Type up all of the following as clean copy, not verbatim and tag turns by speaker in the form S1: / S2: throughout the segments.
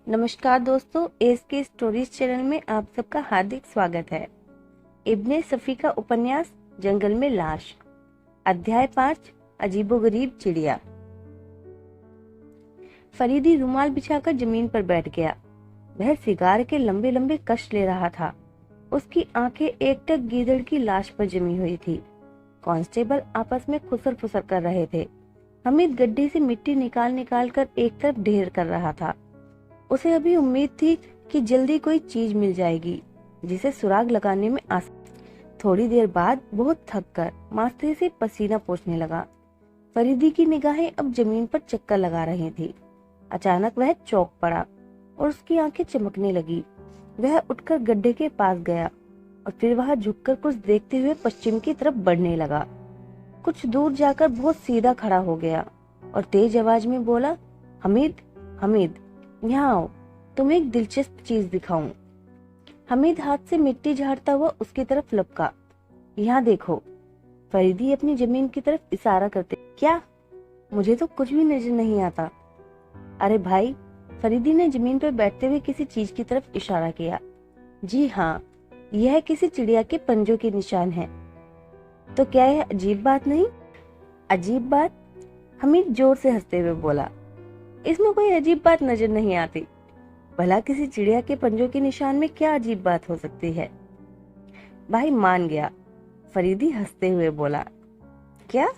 S1: नमस्कार दोस्तों, एस के स्टोरीज चैनल में आप सबका हार्दिक स्वागत है। इब्ने सफी का उपन्यास जंगल में लाश, अध्याय 5, अजीबोगरीब चिड़िया। फरीदी रुमाल बिछाकर जमीन पर बैठ गया। वह सिगार के लंबे लंबे कश ले रहा था। उसकी आंखें एकटक गीदड़ की लाश पर जमी हुई थी। कांस्टेबल आपस में खुसर फुसर कर रहे थे। हमीद गड्ढे से मिट्टी निकाल निकाल कर एक तरफ ढेर कर रहा था। उसे अभी उम्मीद थी कि जल्दी कोई चीज मिल जाएगी जिसे सुराग लगाने में आसान। थोड़ी देर बाद बहुत थक कर माथे से पसीना पोंछने लगा। फरीदी की निगाहें अब जमीन पर चक्कर लगा रही थी। अचानक वह चौंक पड़ा और उसकी आंखें चमकने लगी। वह उठकर गड्ढे के पास गया और फिर वहां झुककर कुछ देखते हुए पश्चिम की तरफ बढ़ने लगा। कुछ दूर जाकर बहुत सीधा खड़ा हो गया और तेज आवाज में बोला, हमीद, हमीद, यहाँ आओ, तुम्हें एक दिलचस्प चीज दिखाऊं। हमीद हाथ से मिट्टी झाड़ता हुआ उसकी तरफ लपका। यहाँ देखो। फरीदी अपनी जमीन की तरफ इशारा करते, क्या? मुझे तो कुछ भी नजर नहीं आता। अरे भाई, फरीदी ने जमीन पर बैठते हुए किसी चीज की तरफ इशारा किया। जी हाँ, यह किसी चिड़िया के पंजों के निशान है। तो क्या यह अजीब बात नहीं? अजीब बात? हमीद जोर से हंसते हुए बोला, इसमें कोई अजीब बात नजर नहीं आती। भला किसी चिड़िया के पंजों के निशान में क्या अजीब बात हो सकती है? भाई मान गया, फरीदी हंसते हुए बोला। क्या?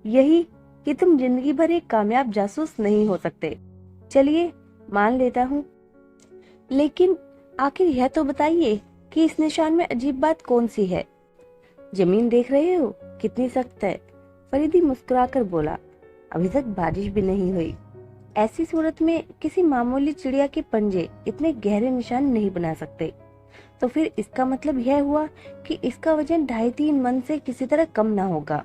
S1: यही कि तुम जिंदगी भर एक कामयाब जासूस नहीं हो सकते। चलिए, मान लेता हूँ, लेकिन आखिर यह तो बताइए कि इस निशान में अजीब बात कौन सी है? जमीन देख रहे हो कितनी सख्त है? फरीदी मुस्कुराकर बोला, अभी तक बारिश भी नहीं हुई। ऐसी सूरत में किसी मामूली चिड़िया के पंजे इतने गहरे निशान नहीं बना सकते। तो फिर इसका मतलब यह हुआ कि इसका वजन 2.5-3 मन से किसी तरह कम ना होगा।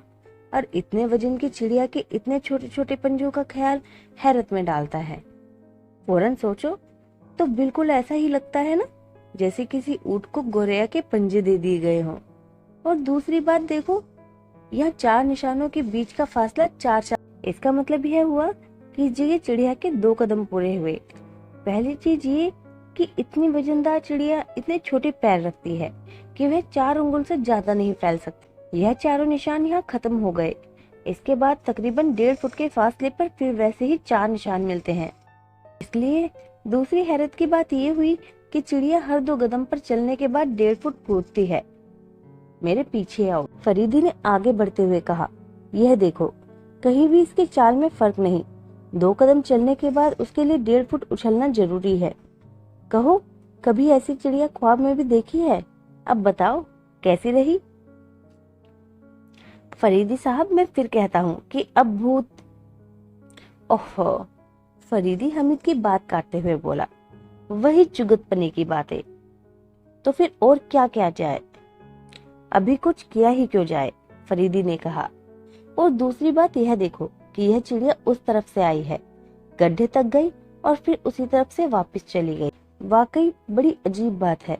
S1: और इतने वजन की चिड़िया के इतने छोटे छोटे पंजों का ख्याल हैरत में डालता है। फौरन सोचो तो बिल्कुल ऐसा ही लगता है ना, जैसे किसी ऊंट को गोरैया के पंजे दे दिए गए हों। और दूसरी बात देखो, यह 4 निशानों के बीच का फासला 4। इसका मतलब यह हुआ कि इस जगह चिड़िया के 2 कदम पूरे हुए। पहली चीज ये कि इतनी वजनदार चिड़िया इतने छोटे पैर रखती है कि वह 4 उंगल से ज्यादा नहीं फैल सकती। यह चारों निशान यहाँ खत्म हो गए। इसके बाद तकरीबन 1.5 फुट के फासले पर फिर वैसे ही 4 निशान मिलते हैं। इसलिए दूसरी हैरत की बात यह हुई कि चिड़िया हर 2 कदम पर चलने के बाद 1.5 फुट कूदती है। मेरे पीछे आओ, फरीदी ने आगे बढ़ते हुए कहा। यह देखो, कहीं भी इसके चाल में फर्क नहीं। 2 कदम चलने के बाद उसके लिए 1.5 फुट उछलना जरूरी है। कहो, कभी ऐसी चिड़िया ख्वाब में भी देखी है? अब बताओ कैसी रही? फरीदी साहब, मैं फिर कहता हूँ कि अब भूत। ओहो, फरीदी हमीद की बात काटते हुए बोला, वही चुगतपने की बातें। तो फिर और क्या किया जाए? अभी कुछ किया ही क्यों जाए, फरीदी ने कहा। और दूसरी बात यह देखो कि यह चिड़िया उस तरफ से आई है, गड्ढे तक गई और फिर उसी तरफ से वापस चली गई। वाकई बड़ी अजीब बात है,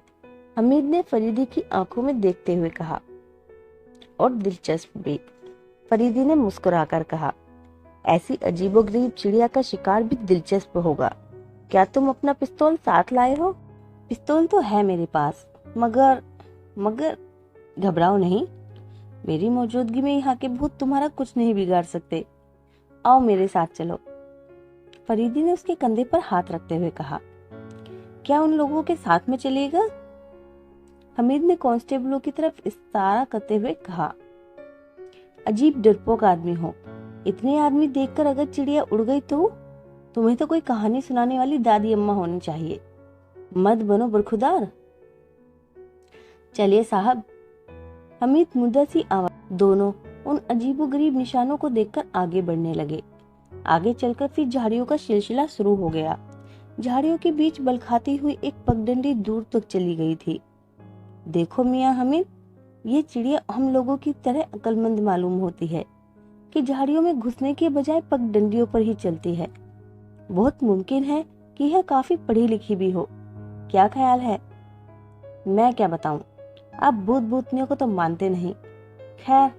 S1: हमीद ने फरीदी की आंखों में देखते हुए कहा। और दिलचस्प भी, फरीदी ने मुस्कुराकर कहा। ऐसी अजीबोगरीब चिड़िया का शिकार भी दिलचस्प होगा। क्या तुम अपना पिस्तौल साथ लाए हो? पिस्तौल तो है मेरे पास, मगर घबराओ नहीं, मेरी मौजूदगी में यहाँ के भूत तुम्हारा कुछ नहीं बिगाड़ सकते। आओ मेरे साथ चलो, फरीदी ने उसके कंधे पर हाथ रखते हुए कहा। क्या उन लोगों के साथ में चलेगा? हमीद ने कांस्टेबलों की तरफ इशारा करते हुए कहा। अजीब डरपोक आदमी हो, इतने आदमी देखकर अगर चिड़िया उड़ गई तो? तुम्हें तो कोई कहानी सुनाने वाली दादी अम्मा होनी चाहिए। मत बनो बरखुदार। चलिए साहब, हमीद मुद्दा-सी आवाज। दोनों उन अजीबोगरीब निशानों को देखकर आगे बढ़ने लगे। आगे चलकर फिर झाड़ियों का सिलसिला शुरू हो गया। झाड़ियों के बीच बलखाती हुई एक पगडंडी दूर तक चली गई थी। देखो मियां हमीद, ये चिड़िया हम लोगों की तरह अक्लमंद मालूम होती है कि झाड़ियों में घुसने के बजाय पगडंडियों पर ही चलती है। बहुत मुमकिन है कि यह काफी पढ़ी लिखी भी हो। क्या ख्याल है? मैं क्या बताऊं, आप भूत भूतनियों को तो मानते नहीं। खैर,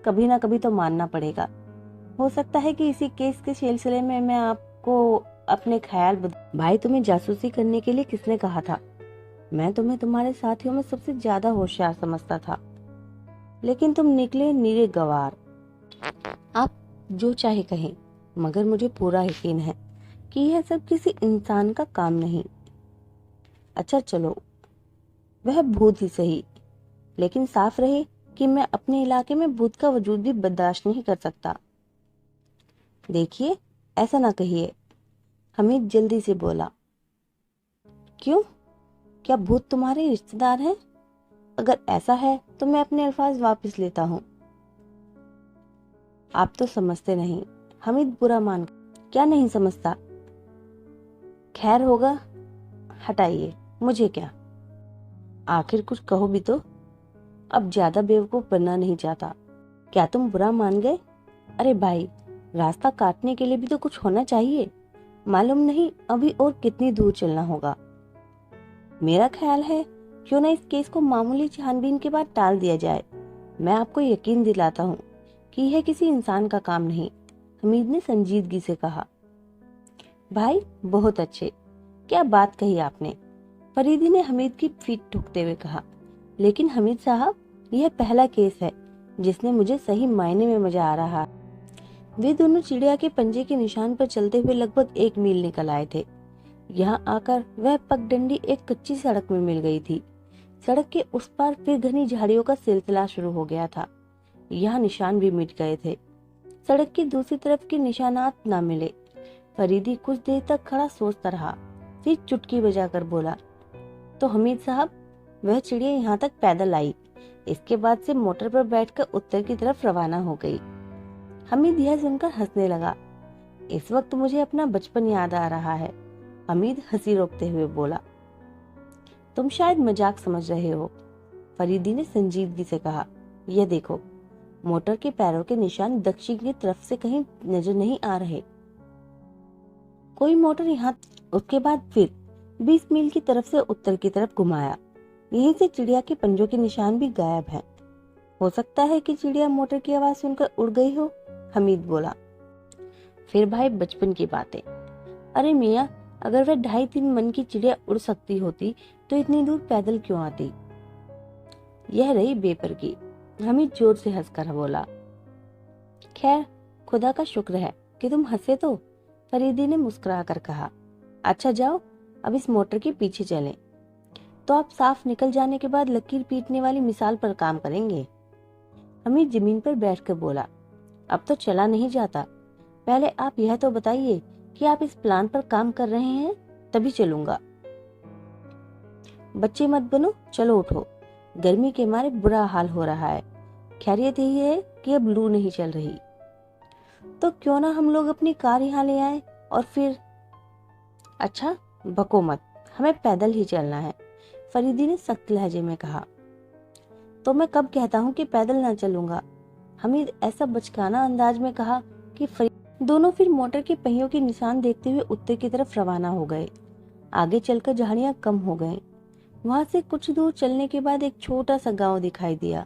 S1: कभी ना कभी तो मानना पड़ेगा। हो सकता है कि इसी केस के सिलसिले में मैं आपको अपने ख्याल भाई, तुम्हें जासूसी करने के लिए किसने कहा था? मैं तुम्हें तुम्हारे साथियों में सबसे ज्यादा होशियार समझता था, लेकिन तुम निकले नीरे गवार। आप जो चाहे कहें, मगर मुझे पूरा यकीन है कि यह सब किसी इंसान का काम नहीं। अच्छा चलो, वह भूत ही सही, लेकिन साफ रहे कि मैं अपने इलाके में भूत का वजूद भी बर्दाश्त नहीं कर सकता। देखिए, ऐसा ना कहिए, हमीद जल्दी से बोला। क्यों? क्या भूत तुम्हारे रिश्तेदार हैं? अगर ऐसा है तो मैं अपने अल्फाज वापस लेता हूँ। आप तो समझते नहीं, हमीद बुरा मान। क्या नहीं समझता? खैर होगा, हटाइए, मुझे क्या। आखिर कुछ कहो भी तो। अब ज्यादा बेवकूफ बनना नहीं चाहता। क्या तुम बुरा मान गए? अरे भाई, रास्ता काटने के लिए भी तो कुछ होना चाहिए। मालूम नहीं अभी और कितनी दूर चलना होगा। मेरा ख्याल है क्यों ना इस केस को मामूली छानबीन के बाद टाल दिया जाए। मैं आपको यकीन दिलाता हूँ कि यह किसी इंसान का काम नहीं, हमीद ने संजीदगी से कहा। भाई बहुत अच्छे, क्या बात कही आपने, फरीदी ने हमीद की पीठ ठुकते हुए कहा। लेकिन हमीद साहब, यह पहला केस है जिसने मुझे सही मायने में मजा आ रहा। वे दोनों चिड़िया के पंजे के निशान पर चलते हुए लगभग 1 मील निकल आए थे। यहाँ आकर वह पगडंडी एक कच्ची सड़क में मिल गई थी। सड़क के उस पार फिर घनी झाड़ियों का सिलसिला शुरू हो गया था। यहाँ निशान भी मिट गए थे। सड़क की दूसरी तरफ के निशानात ना मिले। फरीदी कुछ देर तक खड़ा सोचता रहा, फिर चुटकी बजाकर बोला, तो हमीद साहब, वह चिड़िया यहाँ तक पैदल आई, इसके बाद से मोटर पर बैठकर उत्तर की तरफ रवाना हो गई। हमीद यह सुनकर हंसने लगा। इस वक्त मुझे अपना बचपन याद आ रहा है, हमीद हंसी रोकते हुए बोला। तुम शायद मजाक समझ रहे हो, फरीदी ने संजीदगी से कहा। यह देखो, मोटर के पैरों के निशान दक्षिण की तरफ से कहीं नजर नहीं आ रहे। कोई मोटर यहाँ। उसके बाद फिर 20 मील की तरफ से उत्तर की तरफ घुमाया। यहीं से चिड़िया के पंजों के निशान भी गायब हैं। हो सकता है कि चिड़िया मोटर की आवाज सुनकर उड़ गई हो, हमीद बोला। फिर भाई बचपन की बातें। अरे मियाँ, अगर वह 2.5-3 मन की चिड़िया उड़ सकती होती तो इतनी दूर पैदल क्यों आती? यह रही बेपर की, हमीद जोर से हंसकर बोला। खैर, खुदा का शुक्र है कि तुम हंसे तो, फरीदी ने मुस्कुरा कर कहा। अच्छा जाओ, अब इस मोटर के पीछे चलें, तो आप साफ निकल जाने के बाद लकीर पीटने वाली मिसाल पर काम करेंगे। हमीद जमीन पर बैठकर बोला। अब तो चला नहीं जाता, पहले आप यह तो बताइए कि आप इस प्लान पर काम कर रहे हैं, तभी चलूंगा। बच्चे मत बनो, चलो उठो, गर्मी के मारे बुरा हाल हो रहा है। खैरियत यही है कि अब लू नहीं चल रही। तो क्यों ना हम लोग अपनी कार यहाँ ले आए और फिर। अच्छा बको मत, हमें पैदल ही चलना है, फरीदी ने सख्त लहजे में कहा। तो मैं कब कहता हूँ कि पैदल ना चलूंगा, हमीद ऐसा बचकाना अंदाज में कहा कि दोनों फिर मोटर के पहियों के निशान देखते हुए उत्तर की तरफ रवाना हो गए। आगे चलकर झाड़ियां कम हो गईं। वहां से कुछ दूर चलने के बाद एक छोटा सा गांव दिखाई दिया।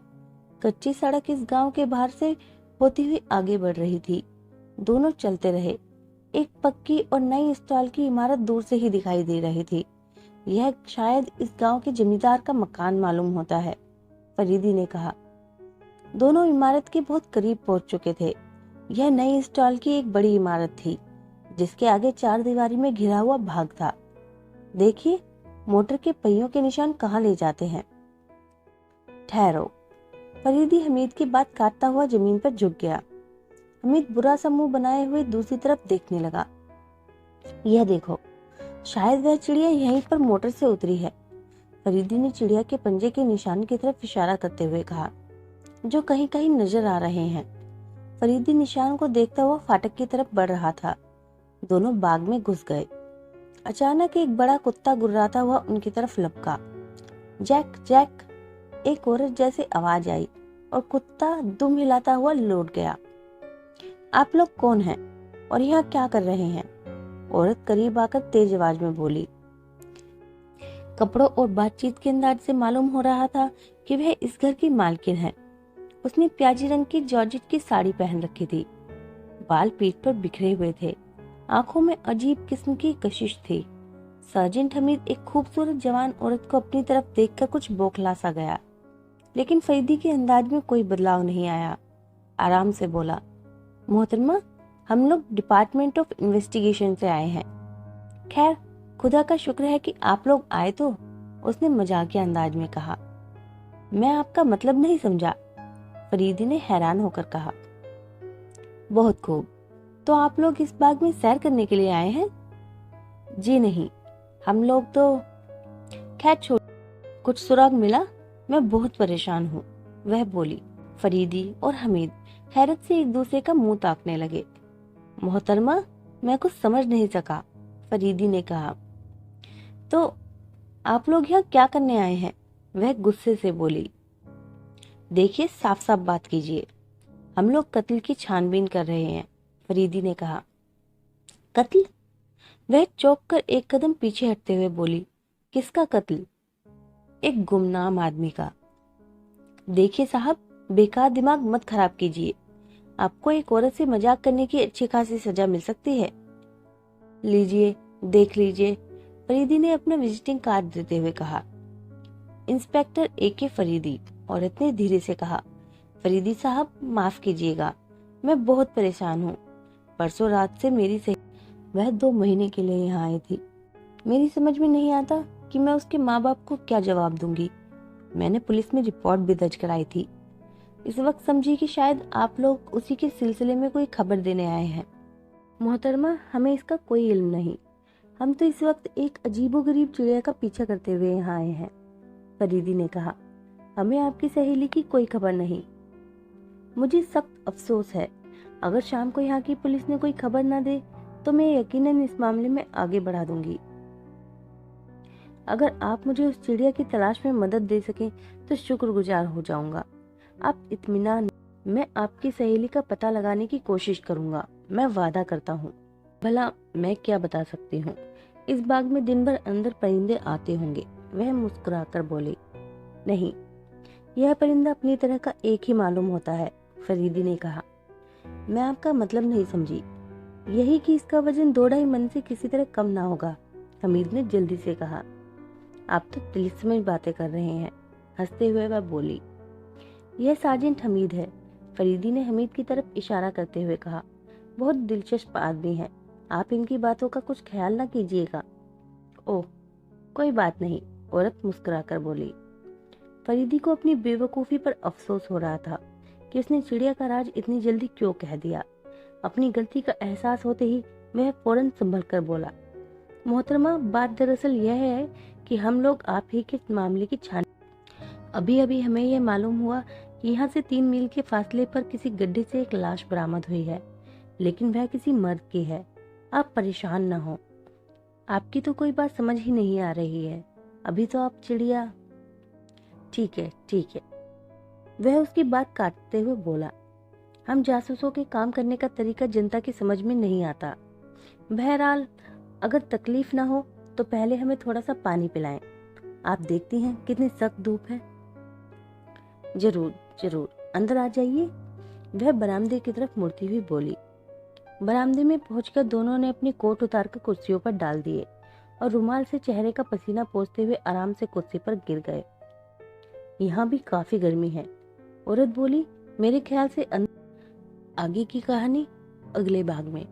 S1: कच्ची सड़क इस गांव के बाहर से होती हुई आगे बढ़ रही थी। दोनों चलते रहे। एक पक्की और नई स्टॉल की इमारत दूर से ही दिखाई दे रही थी। यह शायद इस गांव के जमींदार का मकान मालूम होता है, फरीदी ने कहा। दोनों इमारत के बहुत करीब पहुंच चुके थे। यह नई स्टॉल की एक बड़ी इमारत थी, जिसके आगे 4 दीवारी में घिरा हुआ भाग था। देखिए, मोटर के पहियों के निशान कहाँ ले जाते हैं। ठहरो, फरीदी हमीद की बात काटता हुआ जमीन पर झुक गया। हमीद बुरा सा मुंह बनाए हुए दूसरी तरफ देखने लगा। यह देखो, शायद वह चिड़िया यहीं पर मोटर से उतरी है, फरीदी ने चिड़िया के पंजे के निशान की तरफ इशारा करते हुए कहा, जो कहीं कहीं नजर आ रहे हैं। फरीदी निशान को देखता हुआ फाटक की तरफ बढ़ रहा था। दोनों बाग में घुस गए। अचानक एक बड़ा कुत्ता गुर्राता हुआ उनकी तरफ लपका। जैक जैक, एक औरत जैसी आवाज आई और कुत्ता दुम हिलाता हुआ लौट गया। आप लोग कौन हैं और यहाँ क्या कर रहे हैं? औरत करीब आकर तेज आवाज में बोली। कपड़ों और बातचीत के अंदाज से मालूम हो रहा था कि वह इस घर की मालकिन है। उसने प्याजी रंग की जॉर्जेट की साड़ी पहन रखी थी। बाल पीठ पर बिखरे हुए थे। आंखों में अजीब किस्म की कशिश थी। सार्जेंट हमीद एक खूबसूरत जवान औरत को अपनी तरफ देखकर कुछ बौखला सा गया, लेकिन फरीदी के अंदाज में कोई बदलाव नहीं आया। आराम से बोला, मोहतरमा, हम लोग डिपार्टमेंट ऑफ इन्वेस्टिगेशन से आए हैं। खैर, खुदा का शुक्र है कि आप लोग आए तो, उसने मजाकिया अंदाज में कहा। मैं आपका मतलब नहीं समझा, फरीदी ने हैरान होकर कहा। बहुत खूब, तो आप लोग इस बाग में सैर करने के लिए आए हैं? जी नहीं, हम लोग तो खैर छोड़। कुछ सुराग मिला? मैं बहुत परेशान हूँ, वह बोली। फरीदी और हमीद हैरत से एक दूसरे का मुंह ताकने लगे। मोहतरमा, मैं कुछ समझ नहीं सका, फरीदी ने कहा। तो आप लोग यहाँ क्या करने आए हैं? वह गुस्से से बोली। देखिए, साफ साफ बात कीजिए। हम लोग कत्ल की छानबीन कर रहे हैं, फरीदी ने कहा। कत्ल? वह चौंक कर एक कदम पीछे हटते हुए बोली। किसका कत्ल? एक गुमनाम आदमी का। देखिए साहब, बेकार दिमाग मत खराब कीजिए। आपको एक औरत से मजाक करने की अच्छी खासी सजा मिल सकती है। लीजिए, देख लीजिए, फरीदी ने अपना विजिटिंग कार्ड देते हुए कहा। इंस्पेक्टर AK फरीदी, औरत ने धीरे से कहा। फरीदी साहब, माफ कीजिएगा, मैं बहुत परेशान हूँ। परसों रात से मेरी सही वह 2 महीने के लिए यहाँ आई थी। मेरी समझ में नहीं आता कि मैं उसके माँ बाप को क्या जवाब दूंगी। मैंने पुलिस में रिपोर्ट भी दर्ज कराई थी। इस वक्त समझी कि शायद आप लोग उसी के सिलसिले में कोई खबर देने आए हैं। मोहतरमा, हमें इसका कोई इल्म नहीं। हम तो इस वक्त एक अजीबोगरीब चिड़िया का पीछा करते हुए यहाँ आए हैं, फरीदी ने कहा। हमें आपकी सहेली की कोई खबर नहीं। मुझे सख्त अफसोस है। अगर शाम को यहाँ की पुलिस ने कोई खबर न दे तो मैं यकीनन इस मामले में आगे बढ़ा दूंगी। अगर आप मुझे उस चिड़िया की तलाश में मदद दे सकें तो शुक्रगुजार हो जाऊंगा। आप इत्मीनान, मैं आपकी सहेली का पता लगाने की कोशिश करूंगा, मैं वादा करता हूँ। भला मैं क्या बता सकती हूँ? इस बाग में दिन भर अंदर परिंदे आते होंगे, वह मुस्कुराकर बोली। नहीं, यह परिंदा अपनी तरह का एक ही मालूम होता है, फरीदी ने कहा। मैं आपका मतलब नहीं समझी। यही कि इसका वजन 2-2.5 मन से किसी तरह कम ना होगा, हमीद ने जल्दी से कहा। आप तो तिलिस्मी बातें कर रहे हैं, हंसते हुए वह बोली। यह सार्जेंट हमीद है, फरीदी ने हमीद की तरफ इशारा करते हुए कहा। बहुत दिलचस्प आदमी है, आप इनकी बातों का कुछ ख्याल ना कीजिएगा। ओह, कोई बात नहीं, औरत मुस्कुराकर बोली। फरीदी को अपनी बेवकूफ़ी पर अफसोस हो रहा था कि उसने चिड़िया का राज इतनी जल्दी क्यों कह दिया। अपनी गलती का एहसास होते ही वह फौरन संभल कर बोला। मोहतरमा, बात दरअसल यह है कि हम लोग आप ही के मामले की छान अभी अभी हमें यह मालूम हुआ कि यहाँ से 3 मील के फासले पर किसी गड्ढे से एक लाश बरामद हुई है, लेकिन वह किसी मर्द की है। आप परेशान न हो। आपकी तो कोई बात समझ ही नहीं आ रही है। अभी तो आप चिड़िया। ठीक है, ठीक है, वह उसकी बात काटते हुए बोला। हम जासूसों के काम करने का तरीका जनता की समझ में नहीं आता। बहरहाल, अगर तकलीफ ना हो तो पहले हमें थोड़ा सा पानी पिलाएं। आप देखती हैं कितनी सख्त धूप है। जरूर जरूर, अंदर आ जाइए, वह बरामदे की तरफ मुड़ती हुई बोली। बरामदे में पहुंचकर दोनों ने अपनी कोट उतारकर कुर्सियों पर डाल दिए और रुमाल से चेहरे का पसीना पोंछते हुए आराम से कुर्सी पर गिर गए। यहाँ भी काफी गर्मी है, औरत बोली। मेरे ख्याल से आगे की कहानी अगले भाग में।